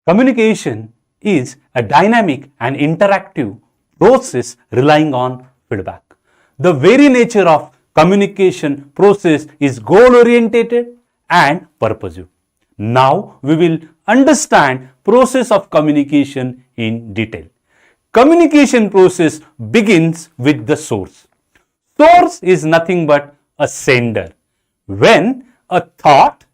Communication is a dynamic and interactive process relying on feedback. The very nature of communication process is goal-oriented and purposive. Now we will understand process of communication in detail. Communication process begins with the source. Source is nothing but a sender. When a thought,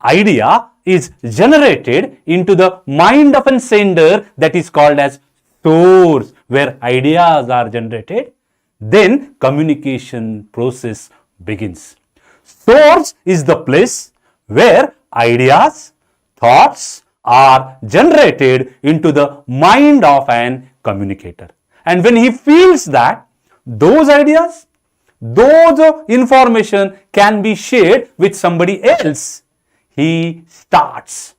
idea is generated into the mind of a sender, that is called as source, where ideas are generated, then communication process begins. Source is the place where ideas, thoughts are generated into the mind of an communicator. And when he feels that those ideas, those information can be shared with somebody else, he starts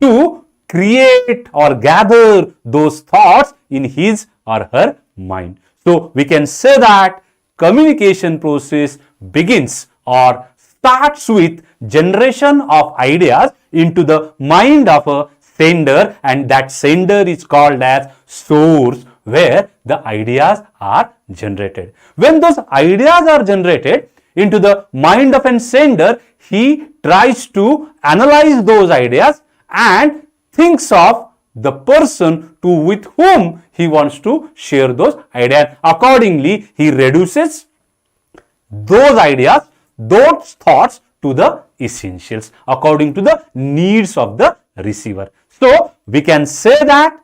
to create or gather those thoughts in his or her mind. So we can say that communication process begins or starts with generation of ideas into the mind of a sender, and that sender is called as source, where the ideas are generated. When those ideas are generated into the mind of a sender, he tries to analyze those ideas and thinks of the person with whom he wants to share those ideas. Accordingly, he reduces those ideas, those thoughts to the essentials according to the needs of the receiver. So we can say that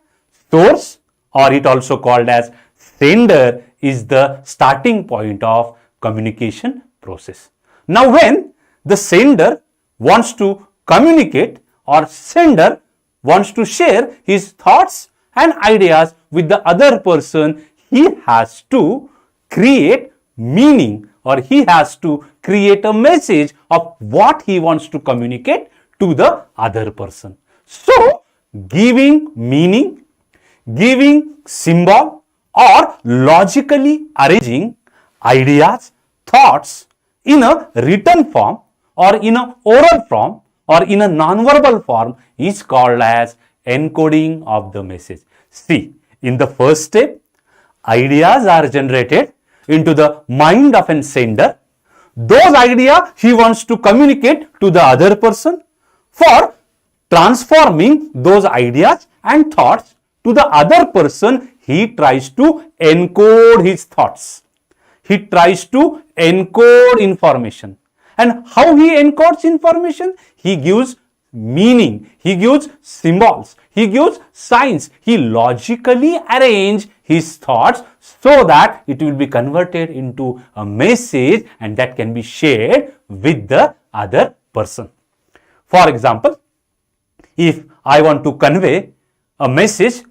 source, or it also called as sender, is the starting point of communication process. Now when the sender wants to communicate or sender wants to share his thoughts and ideas with the other person, he has to create meaning, or he has to create a message of what he wants to communicate to the other person. So giving meaning, giving symbol, or logically arranging ideas, thoughts in a written form or in an oral form or in a non-verbal form is called as encoding of the message. See, in the first step, ideas are generated into the mind of a sender. Those ideas he wants to communicate to the other person. For transforming those ideas and thoughts to the other person, he tries to encode his thoughts. He tries to encode information. And how he encodes information? He gives meaning, he gives symbols, he gives signs. He logically arranges his thoughts so that it will be converted into a message and that can be shared with the other person. For example, if I want to convey a message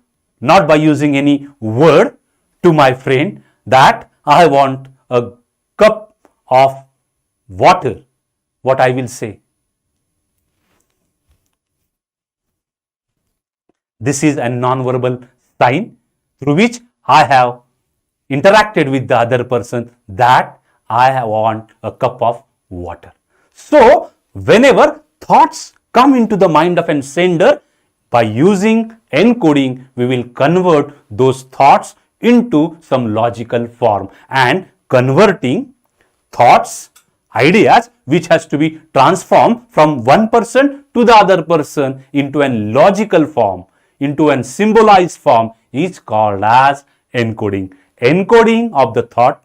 not by using any word to my friend that I want a cup of water, what I will say? This is a non-verbal sign through which I have interacted with the other person that I want a cup of water. So, whenever thoughts come into the mind of a sender, by using encoding, we will convert those thoughts into some logical form, and converting thoughts, ideas which has to be transformed from one person to the other person into a logical form, into a symbolized form, is called as encoding. Encoding of the thought,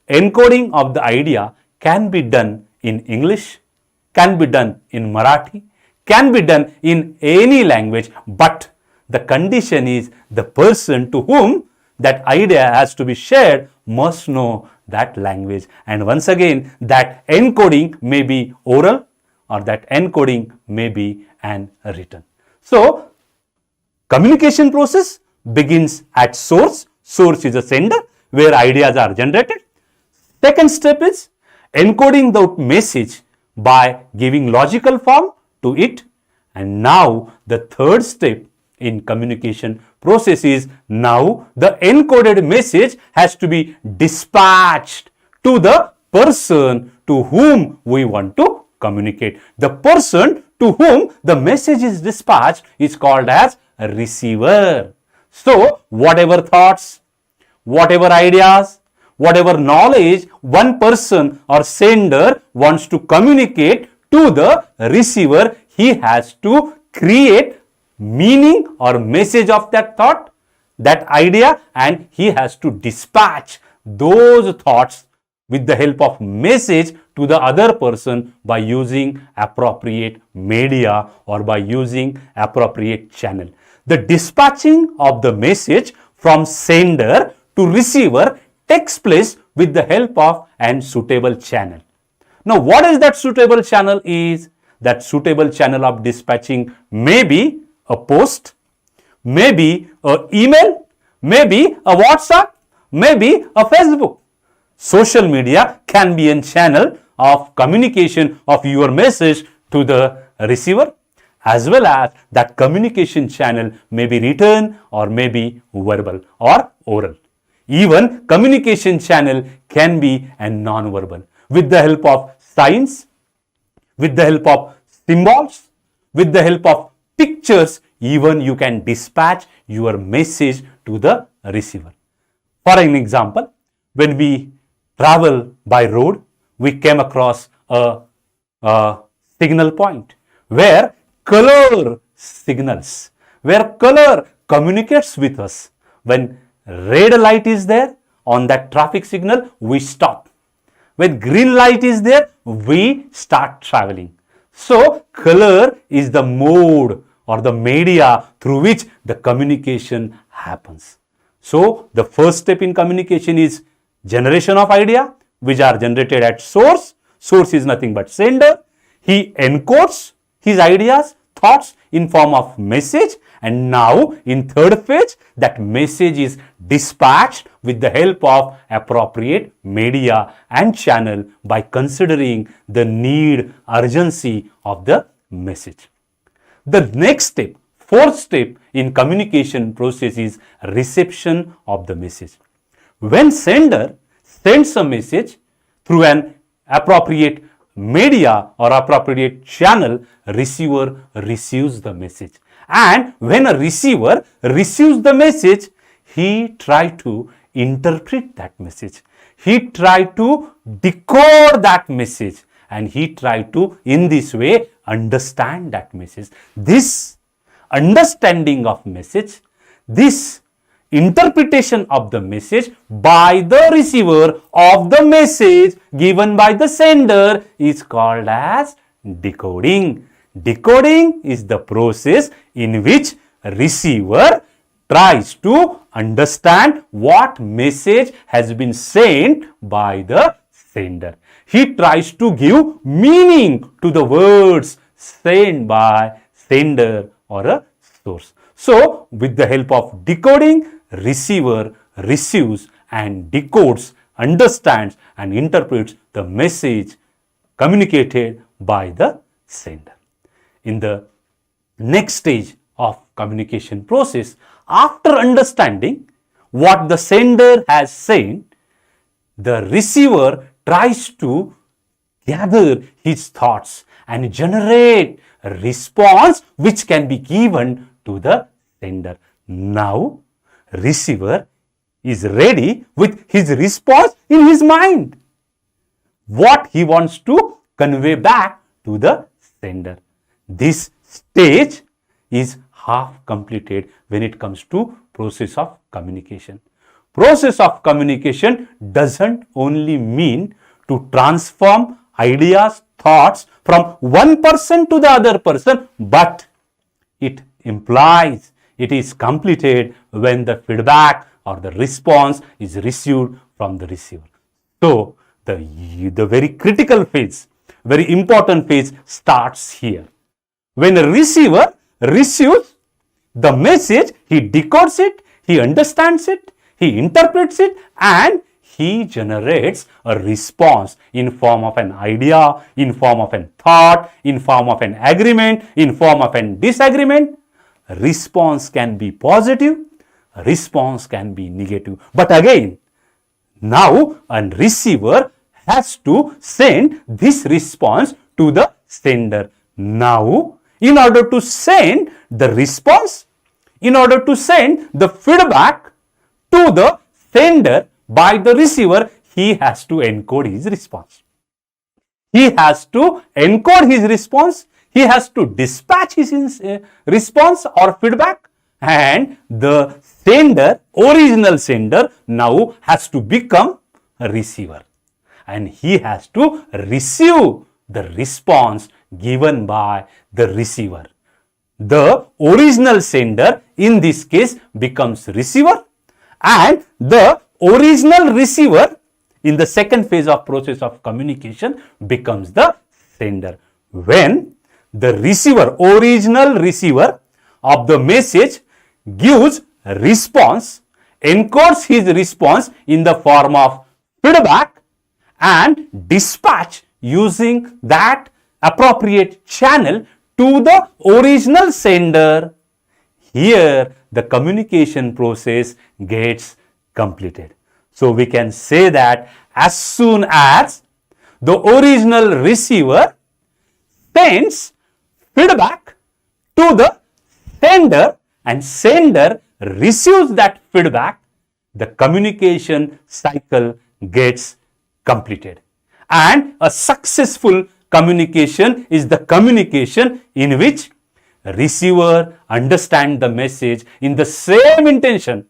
encoding of the idea can be done in English, can be done in Marathi, can be done in any language, but the condition is the person to whom that idea has to be shared must know that language. And once again, that encoding may be oral or that encoding may be an written. So, communication process begins at source. Source is a sender where ideas are generated. Second step is encoding the message by giving logical form to it. And now the third step in communication process is now the encoded message has to be dispatched to the person to whom we want to communicate. The person to whom the message is dispatched is called as a receiver. So, whatever thoughts, whatever ideas, whatever knowledge one person or sender wants to communicate to the receiver, he has to create meaning or message of that thought, that idea, and he has to dispatch those thoughts with the help of message to the other person by using appropriate media or by using appropriate channel. The dispatching of the message from sender to receiver takes place with the help of an suitable channel. Now, what is that suitable channel is? That suitable channel of dispatching may be a post, maybe an email, maybe a WhatsApp, maybe a Facebook. Social media can be a channel of communication of your message to the receiver, as well as that communication channel may be written or may be verbal or oral. Even communication channel can be a non-verbal. With the help of signs, with the help of symbols, with the help of pictures, even you can dispatch your message to the receiver. For an example, when we travel by road, we came across a signal point where color signals, where color communicates with us. When red light is there on that traffic signal, we stop. When green light is there, we start traveling. So, color is the mode or the media through which the communication happens. So, the first step in communication is generation of idea, which are generated at source. Source is nothing but sender. He encodes his ideas, thoughts in form of message, and now in third phase, that message is dispatched with the help of appropriate media and channel by considering the need, urgency of the message. The next step, fourth step in communication process is reception of the message. When sender sends a message through an appropriate media or appropriate channel, receiver receives the message. And when a receiver receives the message, he tries to interpret that message. He tries to decode that message, and he tries to, in this way, understand that message. This understanding of message, this interpretation of the message by the receiver of the message given by the sender is called as decoding. Decoding is the process in which receiver tries to understand what message has been sent by the sender. He tries to give meaning to the words sent by sender or a source. So, with the help of decoding, receiver receives and decodes, understands and interprets the message communicated by the sender. In the next stage of communication process, after understanding what the sender has said, the receiver tries to gather his thoughts and generate a response which can be given to the sender. Now, receiver is ready with his response in his mind. What he wants to convey back to the sender. This stage is half completed when it comes to process of communication. Process of communication doesn't only mean to transform ideas, thoughts from one person to the other person, but it implies it is completed when the feedback or the response is received from the receiver. So, the very critical phase, very important phase starts here. When a receiver receives the message, he decodes it, he understands it, he interprets it, and he generates a response in form of an idea, in form of an thought, in form of an agreement, in form of an disagreement. Response can be positive, response can be negative. But again, now a receiver has to send this response to the sender. Now, in order to send the response, in order to send the feedback to the sender by the receiver, he has to encode his response. He has to encode his response, he has to dispatch his response or feedback, and the sender, original sender, now has to become a receiver. And he has to receive the response given by the receiver. The original sender in this case becomes receiver, and the original receiver in the second phase of process of communication becomes the sender. When the receiver, original receiver of the message gives response, encodes his response in the form of feedback and dispatch using that appropriate channel to the original sender, here the communication process gets completed. So we can say that as soon as the original receiver sends feedback to the sender and sender receives that feedback, the communication cycle gets completed. And a successful communication is the communication in which receiver understands the message in the same intention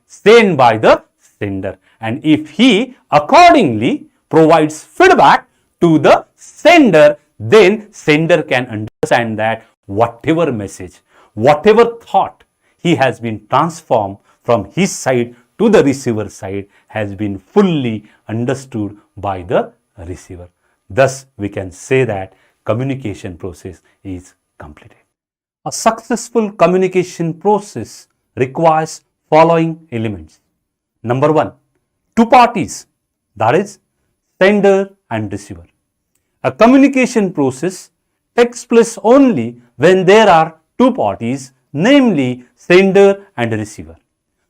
sent by the sender. And if he accordingly provides feedback to the sender, then sender can understand that whatever message, whatever thought he has been transformed from his side to the receiver side has been fully understood by the receiver. Thus, we can say that communication process is completed. A successful communication process requires following elements. Number one, two parties, that is sender and receiver. A communication process takes place only when there are two parties, namely sender and receiver.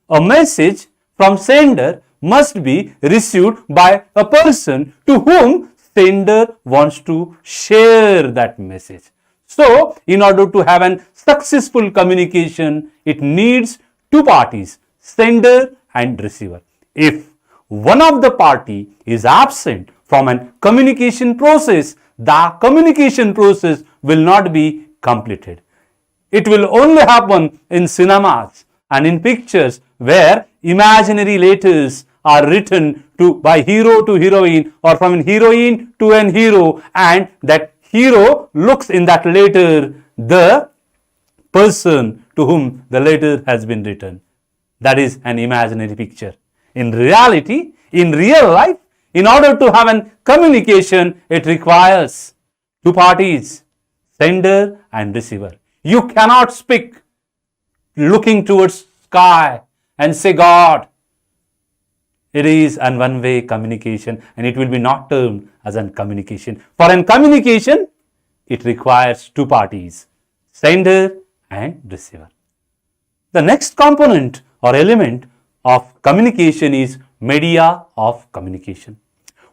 A message from sender must be received by a person to whom sender wants to share that message. So, in order to have an successful communication, it needs two parties, sender and receiver. If one of the party is absent from a communication process, the communication process will not be completed. It will only happen in cinemas and in pictures where imaginary letters are written by hero to heroine or from a heroine to an hero, and that hero looks in that letter the person to whom the letter has been written. That is an imaginary picture. In reality, in real life, in order to have a communication, it requires two parties, sender and receiver. You cannot speak looking towards sky and say God. It is a one-way communication and it will be not termed as a communication. For a communication, it requires two parties, sender and receiver. The next component or element of communication is media of communication.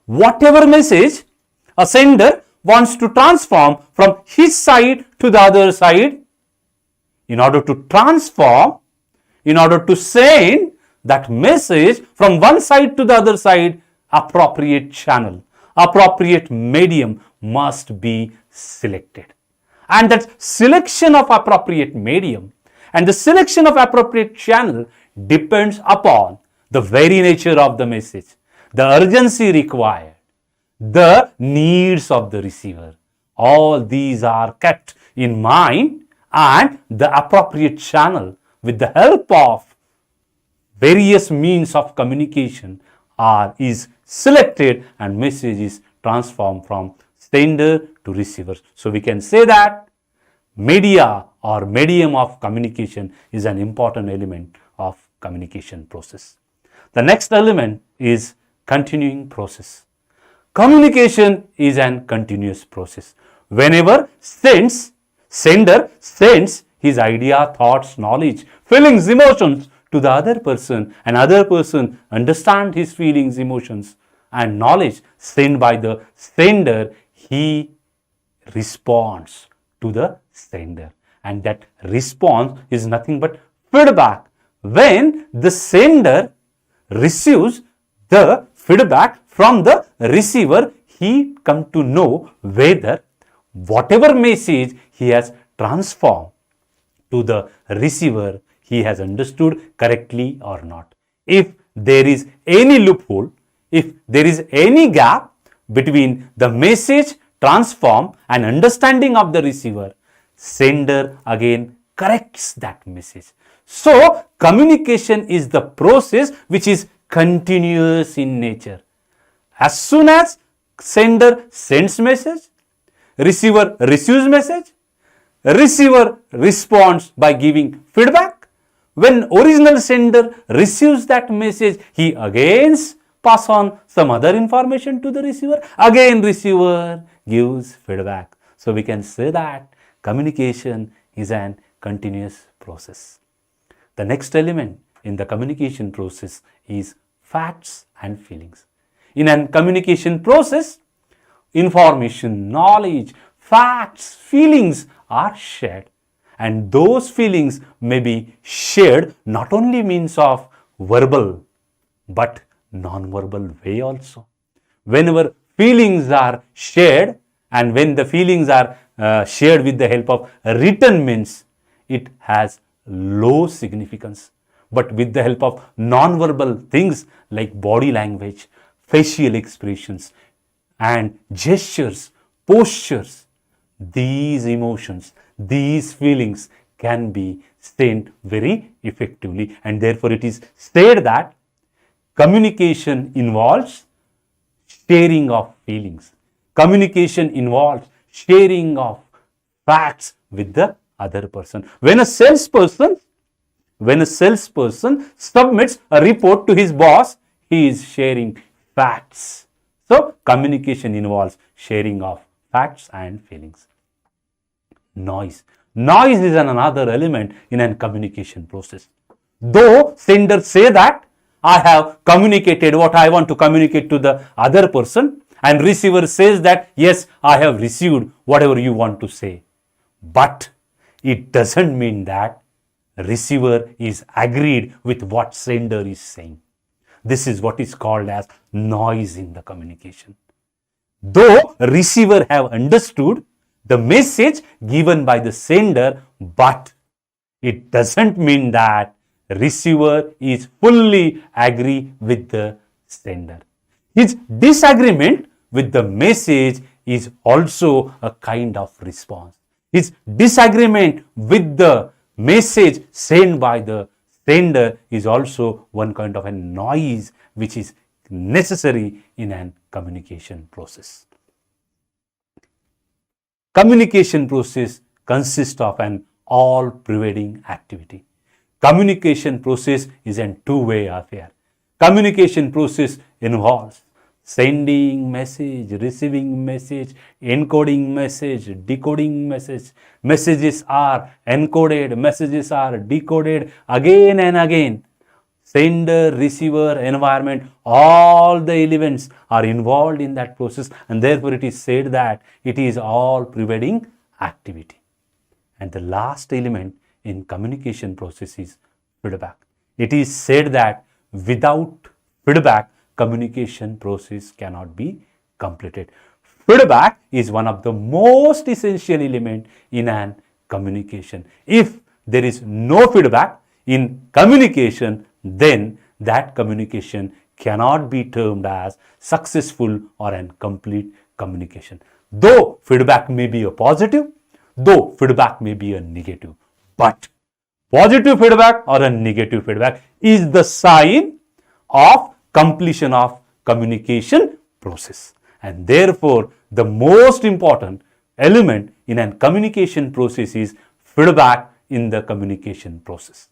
Whatever message a sender wants to transform from his side to the other side, in order to transform, in order to send that message from one side to the other side, appropriate channel, appropriate medium must be selected. And that selection of appropriate medium and the selection of appropriate channel depends upon the very nature of the message, the urgency required, the needs of the receiver. All these are kept in mind, and the appropriate channel with the help of various means of communication is selected and message is transformed from sender to receiver. So we can say that media or medium of communication is an important element of communication process. The next element is continuing process. Communication is an continuous process. Whenever sender sends his idea, thoughts, knowledge, feelings, emotions to the other person, and other person understand his feelings, emotions and knowledge sent by the sender, he response to the sender. And that response is nothing but feedback. When the sender receives the feedback from the receiver, he come to know whether whatever message he has transformed to the receiver, he has understood correctly or not. If there is any loophole, if there is any gap between the message transform and understanding of the receiver, sender again corrects that message. So, communication is the process which is continuous in nature. As soon as sender sends message, receiver receives message, receiver responds by giving feedback. When original sender receives that message, he again pass on some other information to the receiver. Again receiver gives feedback. So we can say that communication is an continuous process. The next element in the communication process is facts and feelings. In a communication process, information, knowledge, facts, feelings are shared. And those feelings may be shared not only means of verbal but non-verbal way also. Whenever feelings are shared and when the feelings are shared with the help of written means, it has low significance. But with the help of non-verbal things like body language, facial expressions and gestures, postures, these emotions, these feelings can be sent very effectively, and therefore it is said that communication involves sharing of feelings. Communication involves sharing of facts with the other person. When a salesperson submits a report to his boss, he is sharing facts. So, communication involves sharing of facts and feelings. Noise. Noise is another element in a communication process. Though senders say that I have communicated what I want to communicate to the other person, and receiver says that yes, I have received whatever you want to say. But it doesn't mean that receiver is agreed with what sender is saying. This is what is called as noise in the communication. Though receiver have understood the message given by the sender, but it doesn't mean that receiver is fully agree with the sender. His disagreement with the message is also a kind of response. His disagreement with the message sent by the sender is also one kind of a noise which is necessary in a communication process. Communication process consists of an all-pervading activity. Communication process is a two-way affair. Communication process involves sending message, receiving message, encoding message, decoding message. Messages are encoded, messages are decoded again and again. Sender, receiver, environment, all the elements are involved in that process, and therefore it is said that it is all pervading activity. And the last element in communication process is feedback. It is said that without feedback, communication process cannot be completed. Feedback is one of the most essential elements in an communication. If there is no feedback in communication, then that communication cannot be termed as successful or a complete communication. Though feedback may be a positive, though feedback may be a negative, but positive feedback or a negative feedback is the sign of completion of communication process. And therefore, the most important element in a communication process is feedback in the communication process.